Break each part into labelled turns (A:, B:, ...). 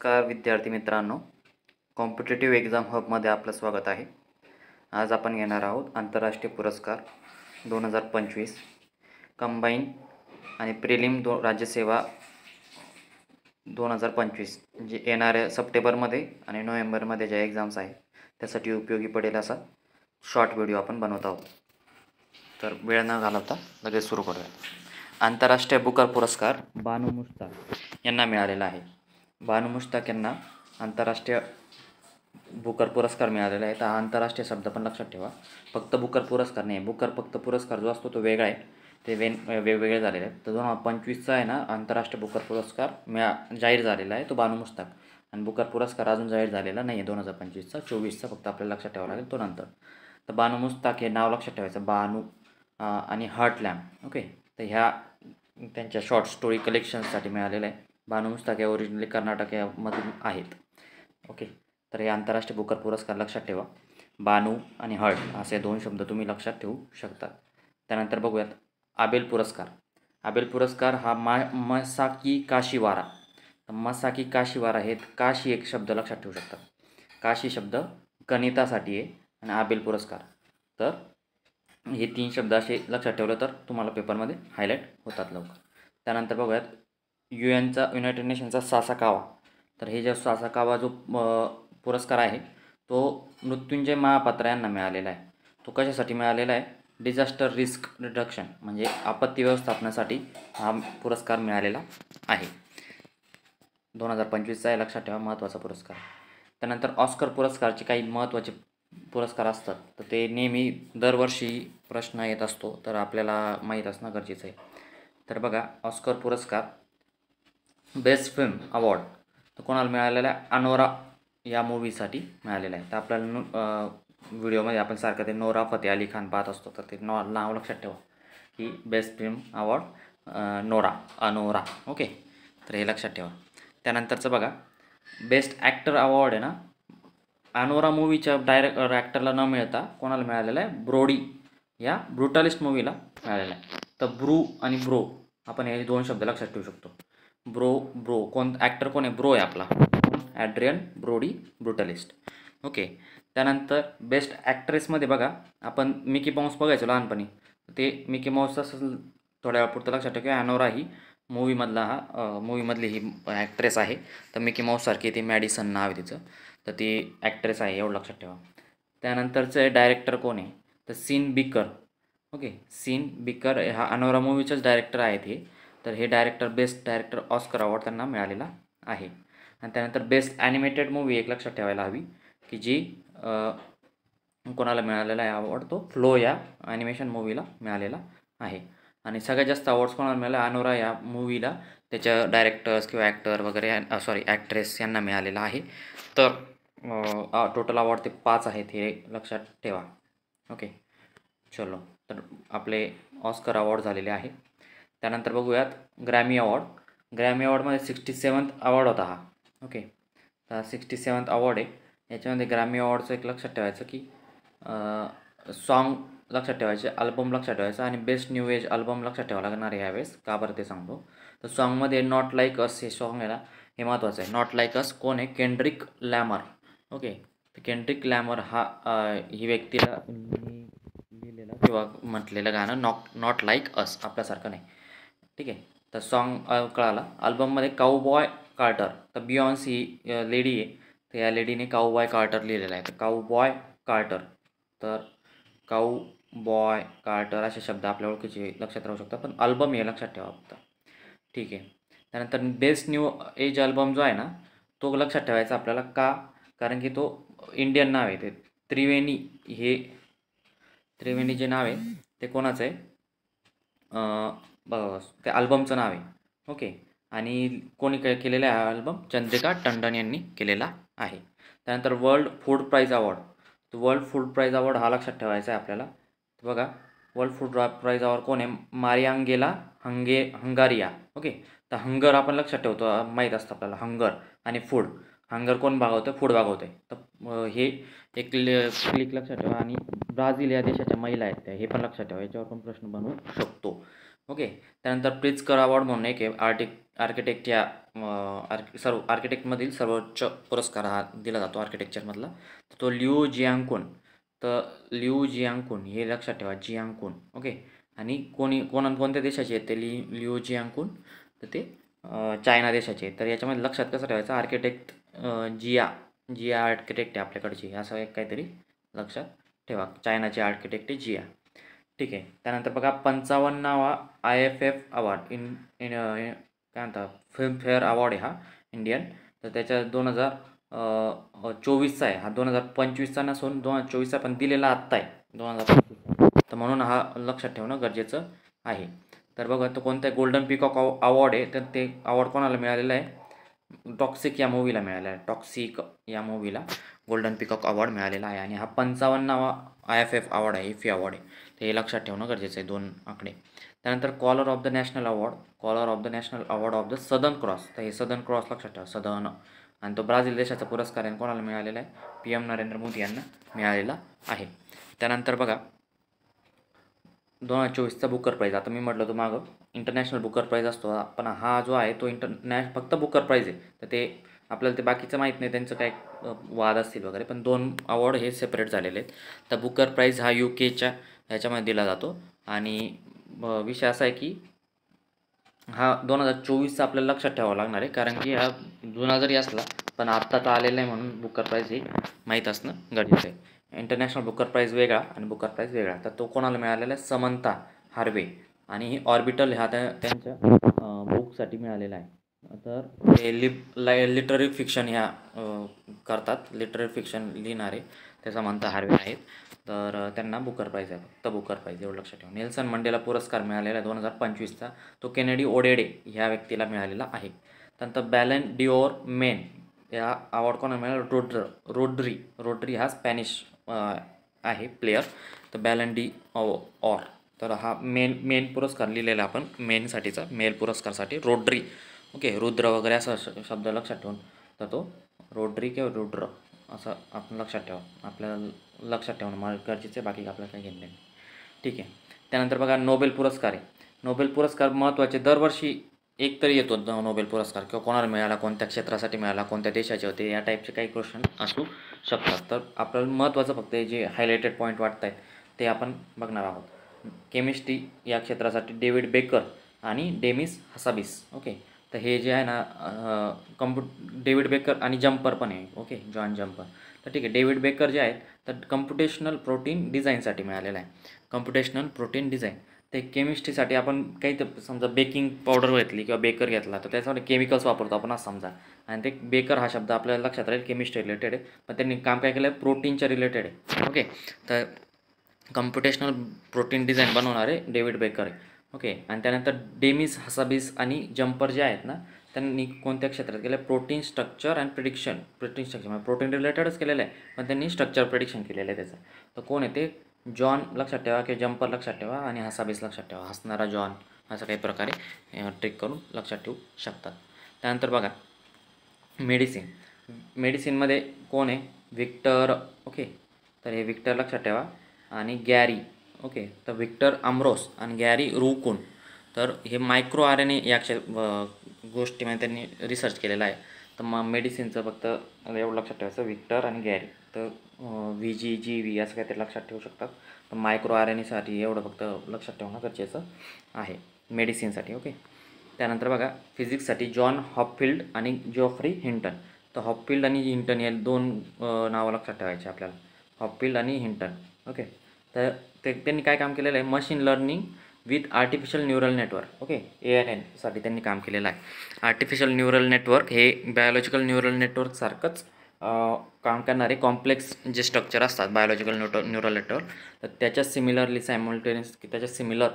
A: नमस्कार विद्यार्थी मित्रांनो, कॉम्पिटेटिव्ह एक्झाम हबमध्ये आपलं स्वागत आहे. आज आपण घेणार आहोत आंतरराष्ट्रीय पुरस्कार 2025 कंबाईन आणि प्रिलिम राज्यसेवा 2025 जे येणाऱ्या सप्टेंबरमध्ये आणि नोव्हेंबरमध्ये ज्या एक्झाम्स आहेत त्यासाठी उपयोगी पडेल असा शॉर्ट व्हिडिओ आपण बनवत आहोत. तर वेळ न घालवता लगेच सुरू करूया. आंतरराष्ट्रीय बुकर पुरस्कार बानू मुश्ताक यांना मिळालेला आहे. बानू मुश्ताक यांना आंतरराष्ट्रीय बुकर पुरस्कार मिळालेला आहे. तर हा आंतरराष्ट्रीय शब्द पण लक्षात ठेवा. फक्त बुकर पुरस्कार नाही, बुकर फक्त पुरस्कार जो असतो तो वेगळा आहे, ते वेगवेगळे झालेले आहेत. तर 2025चा आहे ना आंतरराष्ट्रीय बुकर पुरस्कार जाहीर झालेला आहे, तो बानू मुश्ताक. आणि बुकर पुरस्कार अजून जाहीर झालेला नाही आहे 2025चा, 24चा फक्त आपल्याला लक्षात ठेवावा लागेल तो नंतर. तर बानू मुश्ताक हे नाव लक्षात ठेवायचं, बानू आणि हार्टलँड. ओके, तर ह्या त्यांच्या शॉर्ट स्टोरी कलेक्शन्ससाठी मिळालेलं आहे. बानू मुश्ताक हे ओरिजिनली कर्नाटक यामधून आहेत. ओके, तर हे आंतरराष्ट्रीय बुकर पुरस्कार लक्षात ठेवा. बानू आणि हर्ट असे दोन शब्द तुम्ही लक्षात ठेवू शकता. त्यानंतर बघूयात आबेल पुरस्कार. आबेल पुरस्कार हा मसाकी काशीवारा. तर मसाकी काशीवारा हे काशी एक शब्द लक्षात ठेवू शकता. काशी शब्द गणितासाठी आहे आणि आबेल पुरस्कार, तर हे तीन शब्द असे लक्षात ठेवलं तर तुम्हाला पेपरमध्ये हायलाईट होतात लवकर. त्यानंतर बघूयात युनायटेड नेशनचा सासाकावा. तर हे जे सासाकावा जो पुरस्कार आहे तो मृत्युंजय महापात्रा यांना मिळालेला आहे. तो कशासाठी मिळालेला आहे? डिझास्टर रिस्क रिडक्शन म्हणजे आपत्ती व्यवस्थापनासाठी हा पुरस्कार मिळालेला आहे. 2025चा आहे, लक्षात ठेवा, महत्त्वाचा पुरस्कार. त्यानंतर ऑस्कर पुरस्कारचे काही महत्त्वाचे पुरस्कार असतात, तर ते नेहमी दरवर्षी प्रश्न येत असतो, तर आपल्याला माहीत असणं गरजेचं आहे. तर बघा, ऑस्कर पुरस्कार बेस्ट फिल्म अवॉर्ड तर कोणाला मिळालेला आहे? अनोरा या मूवीसाठी मिळालेला आहे. तर आपल्याला व्हिडिओमध्ये आपण सारखं ते नोरा फतेह अली खान पाहत असतो, तर ते नाव लक्षात ठेवा की best film award Anora. Okay, तर हे लक्षात ठेवा. त्यानंतरचं बघा, बेस्ट ॲक्टर अवॉर्ड आहे ना, अनोरा मूवीच्या ॲक्टरला न मिळता कोणाला मिळालेला आहे? ब्रोडी या ब्रुटलिस्ट मूवीला मिळालेला आहे. तर ब्रू आणि ब्रो आपण हे दोन शब्द लक्षात ठेवू शकतो. ब्रो कोण ॲक्टर कोण आहे? ब्रो आहे आपला, ॲड्रियन ब्रोडी, ब्रुटलिस्ट. ओके, त्यानंतर बेस्ट ॲक्ट्रेसमध्ये बघा, आपण मिकी माऊस बघायचो लहानपणी, ते मिकी माऊस असं थोड्या वेळापुरतं लक्षात ठेवा की अनोरा ही मूवीमधली ही ॲक्ट्रेस आहे. तर मिकी माऊससारखी ती मॅडिसन नाव आहे तिचं, तर ती ॲक्ट्रेस आहे, एवढं लक्षात ठेवा. त्यानंतरचं डायरेक्टर कोण आहे? तर Sean Baker. Okay, Sean Baker हा अनोरा मूवीचाच डायरेक्टर आहेत हे. तर हे director best director Oscar award त्यांना मिळालेला आहे. आणि त्यानंतर बेस्ट ॲनिमेटेड मूवी एक लक्षात ठेवायला हवी की जी कोणाला मिळालेला आहे अवॉर्ड? तो फ्लो या ॲनिमेशन मूवीला मिळालेला आहे. आणि सगळ्यात जास्त अवॉर्ड्स कोणाला मिळाले? अनोरा या मूवीला, त्याच्या डायरेक्टर्स किंवा ॲक्टर वगैरे ॲक्ट्रेस यांना मिळालेला आहे. तर टोटल अवॉर्ड ते 5 आहेत, हे लक्षात ठेवा. ओके, चलो, तर आपले ऑस्कर अवॉर्ड झालेले आहे. त्यानंतर बघूयात ग्रॅमी अवॉर्ड. ग्रॅमी अवॉर्डमध्ये 67th अवॉर्ड होता हा. ओके, तर 67th अवॉर्ड आहे. याच्यामध्ये ग्रॅमी अवॉर्डचं एक लक्षात ठेवायचं की सॉन्ग लक्षात ठेवायचे, अल्बम लक्षात ठेवायचा आणि बेस्ट न्यू एज अल्बम लक्षात ठेवावं लागणार आहे यावेळेस. का बरं ते सांगतो. तर सॉन्गमध्ये नॉट लाईक अस हे सॉन्ग आहे ना, हे महत्त्वाचं आहे. नॉट लाईक अस कोण आहे? केंड्रिक लॅमर. ओके, तर केंड्रिक लॅमर ही व्यक्तीला लिहिलेलं किंवा म्हटलेलं गाणं नॉट लाईक अस, आपल्यासारखं नाही. ठीक आहे, तर सॉन्ग कळाला. अल्बममध्ये काऊबॉय कार्टर, तर बियॉन्स ही लेडी आहे, तर या लेडीने काऊबॉय कार्टर लिहिलेला आहे. तर काऊबॉय कार्टर, तर काऊबॉय कार्टर असे शब्द आपल्या ओळखीचे लक्षात राहू शकतात, पण अल्बम हे लक्षात ठेवा फक्त. ठीक आहे. त्यानंतर बेस्ट न्यू एज अल्बम जो आहे ना, तो लक्षात ठेवायचा आपल्याला. का? कारण की तो इंडियन नाव आहे. ते त्रिवेणी जे नाव आहे ते कोणाचं आहे? बस ते अल्बमचं नाव आहे. ओके, आणि कोणी केलेला आहे हा अल्बम? चंद्रिका टंडन यांनी केलेला आहे. त्यानंतर वर्ल्ड फूड प्राईज अवॉर्ड. तर वर्ल्ड फूड प्राईज अवॉर्ड हा लक्षात ठेवायचा आहे आपल्याला. तर बघा, वर्ल्ड फूड प्राईज अवॉर्ड कोण आहे? मारियांगेला हंगारिया. ओके, तर हंगर आपण लक्षात ठेवतो, माहीत असतं आपल्याला हंगर आणि फूड. हंगर कोण भागवतं? फूड भागवतं. तर हे एक क्लिक लक्षात ठेवा. आणि ब्राझील या देशाच्या महिला आहेत त्या, हे पण लक्षात ठेवा, याच्यावर पण प्रश्न बनवू शकतो. ओके, त्यानंतर प्रिझकर अवॉर्ड म्हणून एक आहे आर्किटेक्ट या सर्व आर्किटेक्टमधील सर्वोच्च पुरस्कार हा दिला जातो आर्किटेक्चरमधला. तर तो लिऊ जियांगकुन. तर लिऊ जियांगकुन हे लक्षात ठेवा, जियांगकुन. ओके. आणि कोणत्या देशाचे आहेत ते लिऊ जियांगकुन? तर ते चायना देशाचे आहेत. तर याच्यामध्ये लक्षात कसं ठेवायचं, आर्किटेक्ट जिया आर्किटेक्ट आहे आपल्याकडची, असं एक काहीतरी लक्षात ठेवा. चायनाचे आर्किटेक्ट आहे जिया. ठीक आहे. त्यानंतर बघा 55वा IFF अवॉर्ड काय म्हणतात, फिल्मफेअर अवॉर्ड आहे हा इंडियन. तर त्याच्या 2024चा आहे हा, 2025चा नसून 2024चा, पण दिलेला आत्ता आहे 2025. तर म्हणून हा लक्षात ठेवणं गरजेचं आहे. तर बघा तो कोणता गोल्डन पिकॉक अवॉर्ड आहे. तर ते अवॉर्ड कोणाला मिळालेलं आहे? टॉक्सिक या मूवीला मिळाला आहे. टॉक्सिक या मूवीला गोल्डन पिकॉक अवॉर्ड मिळालेला आहे. आणि हा 55वा IFF अवॉर्ड आहे, इफी अवॉर्ड आहे. तर हे लक्षात ठेवणं गरजेचं आहे, 2 आकडे. त्यानंतर Collar of the National Award of the Southern Cross. तर हे सदर्न क्रॉस लक्षात ठेवा, सदर्न. आणि तो ब्राझील देशाचा पुरस्कार आहे. कोणाला मिळालेला आहे? PM नरेंद्र मोदी यांना मिळालेला आहे. त्यानंतर बघा 2024चा बुकर प्राईज. आता मी म्हटलं तो मागं इंटरनॅशनल बुकर प्राईज असतो, पण हा जो आहे तो फक्त बुकर प्राईज आहे. तर ते आपल्याला ते बाकीचं माहीत नाही, त्यांचं काय वाद असतील वगैरे, पण 2 अवॉर्ड हे सेपरेट झालेले आहेत. तर बुकर प्राईज हा UKच्या ह्याच्यामध्ये दिला जातो. आणि विषय असा आहे की हा 2024चा आपल्याला लक्षात ठेवावा लागणार आहे, कारण की हा जुना जरी असला पण आत्ताचा आलेला आहे, म्हणून बुकर प्राईज हे माहीत असणं गरजेचं आहे. इंटरनॅशनल बुकर प्राईज वेगळा आणि बुकर प्राईज वेगळा. तर तो कोणाला मिळालेला आहे? Samantha Harvey. आणि ही ऑर्बिटल हा त्यांच्या बुकसाठी मिळालेला आहे. तर ते लिटररी फिक्शन ह्या करतात, लिटररी फिक्शन लिहिणारे ते समंथा हार्वे आहेत. तर त्यांना बुकर प्राईज आहे, फक्त बुकर प्राईज, एवढं लक्षात ठेवा. नेल्सन मंडेला पुरस्कार मिळालेला आहे 2025चा. तो केनेडी ओडेडे ह्या व्यक्तीला मिळालेला आहे. त्यानंतर बॅलन डिओर मेन या अवॉर्ड कोणाला मिळाला? रोड्री हा स्पॅनिश आहे प्लेयर. तर बॅलन डी ऑर. तर हा मेन पुरस्कार लिहिलेला आपण, मेनसाठीचा मेल पुरस्कारसाठी रोड्री. ओके. रुद्र वगैरे असा शब्द लक्षात ठेवून, तर तो रोड्री किंवा रुद्र असं आपण लक्षात ठेवा. आपल्याला लक्षात ठेवणं मला गरजेचं आहे, बाकी आपल्याला काही घेणं नाही. ठीक आहे. त्यानंतर बघा नोबेल पुरस्कार आहे. नोबेल पुरस्कार महत्त्वाचे, दरवर्षी एक तरी येतो नोबेल पुरस्कार, किंवा कोणाला मिळाला, कोणत्या क्षेत्रासाठी मिळाला, कोणत्या देशाचे होते, या टाईपचे काही क्वेश्चन असू शकतात. तर आपल्याला महत्त्वाचं फक्त जे हायलाइटेड पॉईंट वाटत आहेत ते आपण बघणार आहोत. केमिस्ट्री या क्षेत्रासाठी डेव्हिड बेकर आणि डेमिस हसाबिस. ओके. तर हे जे आहे ना डेव्हिड बेकर आणि जम्पर पण आहे. Okay, John jumper. तर ठीक आहे. डेव्हिड बेकर जे आहेत तर कम्प्युटेशनल प्रोटीन डिझाईनसाठी मिळालेलं आहे. Computational protein design. ते केमिस्ट्रीसाठी आपण काही तर समजा बेकिंग पावडर घेतली किंवा बेकर घेतला, तर त्याच्यामध्ये केमिकल्स वापरतो आपण असं समजा. आणि ते बेकर हा शब्द आपल्याला लक्षात राहील, केमिस्ट्री रिलेटेड आहे. पण त्यांनी काम काय केलं आहे? प्रोटीनच्या रिलेटेड आहे. ओके. तर कम्प्युटेशनल प्रोटीन डिझाईन बनवणारे डेव्हिड बेकर आहे. ओके. आणि त्यानंतर डेमिस हसाबिस आणि जम्पर जे आहेत ना, त्यांनी कोणत्या क्षेत्रात केलं? Protein structure and prediction. Protein structure म्हणजे प्रोटीन रिलेटेडच केलेलं आहे, पण त्यांनी स्ट्रक्चर प्रिडिक्शन केलेलं आहे त्याचं. तर कोण आहे ते? जॉन लक्षात ठेवा, की जम्पर लक्षात ठेवा, आणि हसाबिस लक्षात ठेवा. हसणारा जॉन, असं काही प्रकारे ट्रिक करून लक्षात ठेवू शकतात. त्यानंतर बघा मेडिसिनमध्ये कोण आहे? व्हिक्टर. ओके. तर हे व्हिक्टर लक्षात ठेवा. आणि गॅरी. ओके. तर व्हिक्टर अम्ब्रोस आणि गॅरी रूकुन. तर हे मायक्रो RNA या गोष्टीमध्ये त्यांनी रिसर्च केलेला आहे. तर मग मेडिसिनचं फक्त एवढं लक्षात ठेवायचं, व्हिक्टर आणि गॅरी. तर VGGV असं काहीतरी लक्षात ठेवू शकतात. तर मायक्रो RNAसाठी एवढं फक्त लक्षात ठेवणं गरजेचं आहे मेडिसिनसाठी. ओके. त्यानंतर बघा फिजिक्ससाठी जॉन हॉपफिल्ड आणि जॉफ्री हिंटन. तर हॉपफिल्ड आणि हिंटन हे 2 नावं लक्षात ठेवायचे आपल्याला, हॉपफिल्ड आणि हिंटन. ओके. तर त्यांनी काय काम केलेलं आहे? Machine learning with artificial neural network. Okay. ANN साठी त्यांनी काम केलेलं आहे. आर्टिफिशियल न्यूरल नेटवर्क हे बायोलॉजिकल न्यूरल नेटवर्कसारखंच काम करणारे कॉम्प्लेक्स जे स्ट्रक्चर असतात बायोलॉजिकल न्यूरल नेटवर्क, तर त्याच्या सिमिलरली त्याच्या सिमिलर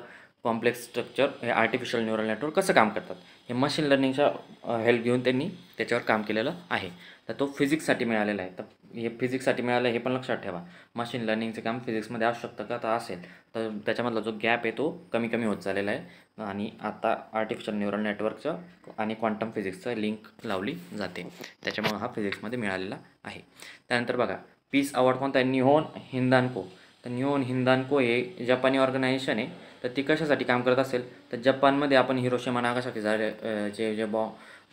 A: कॉम्प्लेक्स स्ट्रक्चर हे आर्टिफिशियल न्यूरल नेटवर्क कसं काम करतात हे मशीन लर्निंगच्या हेल्प घेऊन त्यांनी त्याच्यावर काम केलेलं आहे. तर तो फिजिक्ससाठी मिळालेला आहे. तर हे फिजिक्ससाठी मिळालं हे पण लक्षात ठेवा. मशीन लर्निंगचं काम फिजिक्समध्ये असू शकतं का? तर असेल. तर त्याच्यामधला जो गॅप आहे तो कमी कमी होत चाललेला आहे. आणि आता आर्टिफिशियल न्यूरल नेटवर्कचं आणि क्वांटम फिजिक्सचं लिंक लावली जाते, त्याच्यामुळे हा फिजिक्समध्ये मिळालेला आहे. त्यानंतर बघा पीस अवॉर्ड कोणता आहे? निहोन हिंदानको. तर निओन हिंदाल्को हे जपानी ऑर्गनायझेशन आहे. तर ती कशासाठी काम करत असेल तर जपानमध्ये आपण हिरोशिमा नागासाकी झाले जे जे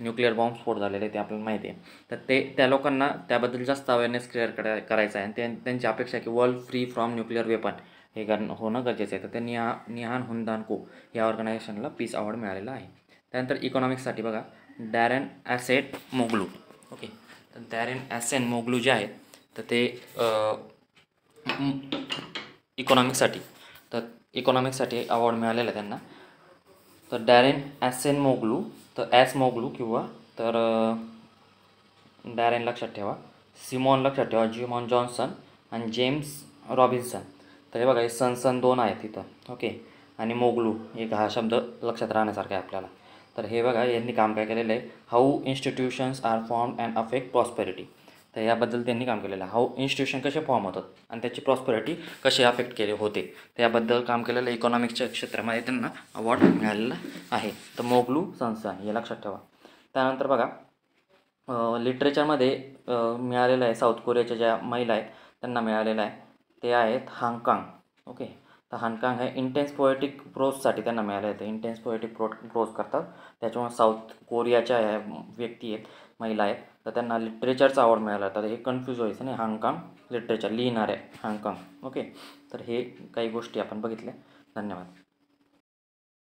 A: न्यूक्लिअर बॉम्ब स्फोट झालेले ते आपल्याला माहिती आहे. तर त्या लोकांना त्याबद्दल जास्त अवेअरनेस क्रिएट करायचा आहे आणि त्यांची अपेक्षा आहे की world free from nuclear weapon हे होणं गरजेचं आहे. तर त्यांनी निहान हुंदाल्को या ऑर्गनायझेशनला पीस अवॉर्ड मिळालेला आहे. त्यानंतर इकॉनॉमिक्ससाठी बघा डॅरेन ॲसेट मोग्लू. ओके, तर डॅरेन ॲसेन मोग्लू जे आहेत तर ते इकॉनॉमिक्ससाठी अवॉर्ड मिळालेला आहे त्यांना. तर डॅरेन ॲसेन मोग्लू, तर ॲस मोग्लू किंवा तर डॅरेन लक्षात ठेवा, सिमॉन लक्षात ठेवा, जिमॉन जॉन्सन आणि जेम्स रॉबिन्सन. तर हे बघा हे सन 2 आहेत तिथं. ओके, आणि मोग्लू एक हा शब्द लक्षात राहण्यासारखा आहे आपल्याला. तर हे बघा यांनी काम काय केलेलं आहे, how institutions are form and affect prosperity. तर याबद्दल त्यांनी काम केलेलं आहे. हाऊ इन्स्टिट्यूशन कसे फॉर्म होतात आणि त्याची प्रॉस्पेरिटी कशी अफेक्ट केले होते त्याबद्दल काम केलेलं इकॉनॉमिक्सच्या क्षेत्रामध्ये त्यांना अवॉर्ड मिळालेला आहे. तर मोग्लू संस्थान हे लक्षात ठेवा. त्यानंतर बघा लिटरेचरमध्ये मिळालेलं आहे साऊथ कोरियाच्या ज्या महिला आहेत त्यांना मिळालेलं आहे ते आहेत हांगकांग. ओके, तर हांगकांग हे इंटेन्स पोएटिक प्रोजसाठी त्यांना मिळाले आहे. इंटेन्स पोएटिक प्रोज करतात त्याच्यामुळे साऊथ कोरियाच्या ह्या व्यक्ती आहेत, महिला आहेत, तर त्यांना लिटरेचरचा अवॉर्ड मिळाला. तर हे कन्फ्यूज व्हायचं नाही, हांगकांग लिटरेचर लिहिणार आहे हांगकांग. ओके, तर हे काही गोष्टी आपण बघितल्या. धन्यवाद.